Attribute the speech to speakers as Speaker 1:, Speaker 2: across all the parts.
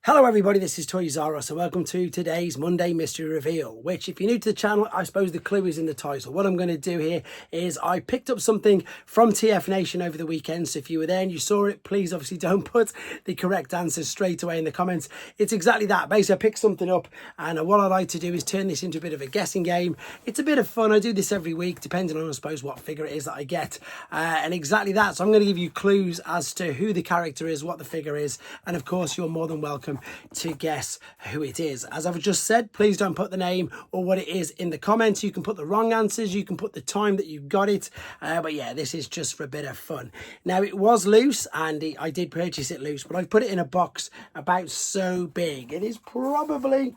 Speaker 1: Hello everybody, this is Toy Zara, so welcome to today's Monday Mystery Reveal, which if you're new to the channel, I suppose the clue is in the title. What I'm going to do here is I picked up something from TF Nation over the weekend, so if you were there and you saw it, please obviously don't put the correct answers straight away in the comments. It's exactly that. Basically, I picked something up and what I like to do is turn this into a bit of a guessing game. It's a bit of fun. I do this every week, depending on, I suppose, what figure it is that I get. And exactly that. So I'm going to give you clues as to who the character is, what the figure is, and of course, you're more than welcome to guess who it is. As I've just said, please don't put the name or what it is in the comments. You can put the wrong answers, you can put the time that you got it, but yeah, this is just for a bit of fun. Now, it was loose and I did purchase it loose, but I've put it in a box about so big. It is probably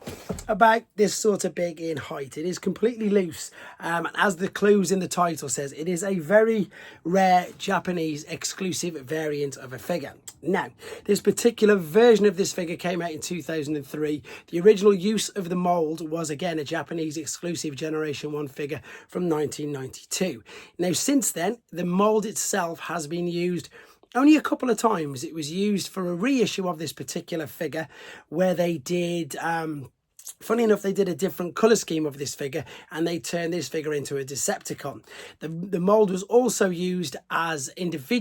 Speaker 1: about this sort of big in height. It is completely loose, and as the clues in the title says, it is a very rare Japanese exclusive variant of a figure. Now, this particular version of this figure came out in 2003. The original use of the mould was, again, a Japanese exclusive Generation 1 figure from 1992. Now, since then, the mould itself has been used only a couple of times. It was used for a reissue of this particular figure where they did... funny enough, they did a different colour scheme of this figure and they turned this figure into a Decepticon. The mould was also used as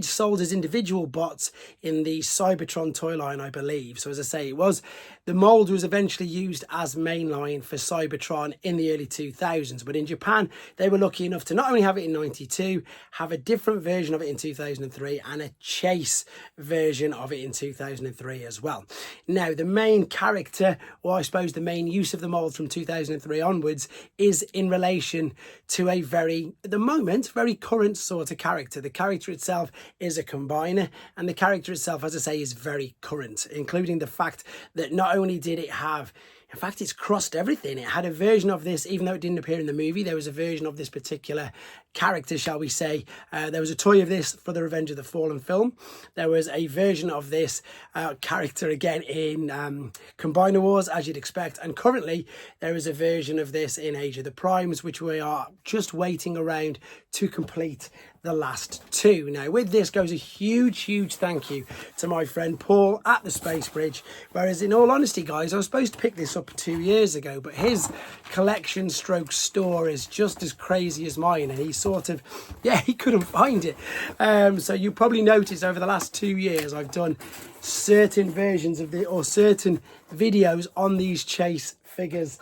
Speaker 1: sold as individual bots in the Cybertron toy line, I believe. So as I say, the mould was eventually used as mainline for Cybertron in the early 2000s. But in Japan, they were lucky enough to not only have it in 92, have a different version of it in 2003 and a chase version of it in 2003 as well. Now, the main character, or I suppose the main use of the mould from 2003 onwards, is in relation to a at the moment, very current sort of character. The character itself is a combiner, and the character itself, as I say, is very current, including the fact that not only did it have, in fact, it's crossed everything. It had a version of this, even though it didn't appear in the movie, there was a version of this particular character, shall we say. There was a toy of this for the Revenge of the Fallen film. There was a version of this character again in Combiner Wars, as you'd expect. And currently, there is a version of this in Age of the Primes, which we are just waiting around to complete the last two. Now, with this goes a huge thank you to my friend Paul at the Space Bridge. Whereas, in all honesty, guys, I was supposed to pick this up 2 years ago, but his collection stroke store is just as crazy as mine, and he he couldn't find it. So you probably noticed over the last 2 years I've done certain versions of certain videos on these chase figures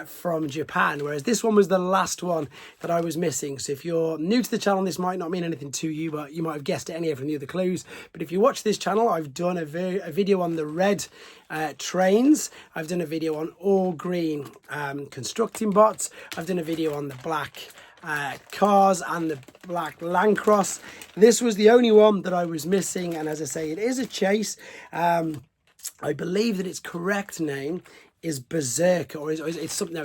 Speaker 1: from Japan, whereas this one was the last one that I was missing. So if you're new to the channel, this might not mean anything to you, but you might have guessed it anyway from the other clues. But if you watch this channel, I've done a video on the red trains. I've done a video on all green constructing bots. I've done a video on the black cars and the black Landcross. This was the only one that I was missing, and as I say, it is a chase. I believe that its correct name is Berserker, or it's something. No,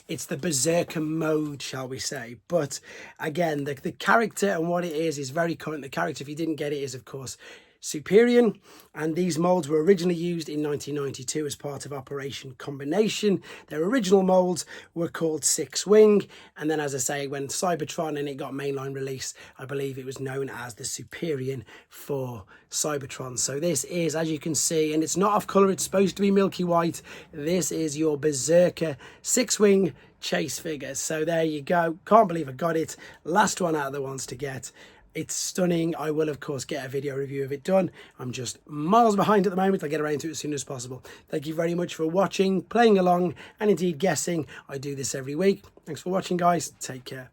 Speaker 1: it's the Berserker mode, shall we say? But again, the character and what it is very current. The character, if you didn't get it, is of course Superior, and these molds were originally used in 1992 as part of Operation Combination. Their original molds were called Six Wing, and then, as I say, when Cybertron and it got mainline release, I believe it was known as the Superior for Cybertron. So this is, as you can see, and it's not off colour, it's supposed to be milky white. This is your Berserker Six Wing chase figure. So there you go. Can't believe I got it. Last one out of the ones to get. It's stunning. I will, of course, get a video review of it done. I'm just miles behind at the moment. I'll get around to it as soon as possible. Thank you very much for watching, playing along, and indeed guessing. I do this every week. Thanks for watching, guys. Take care.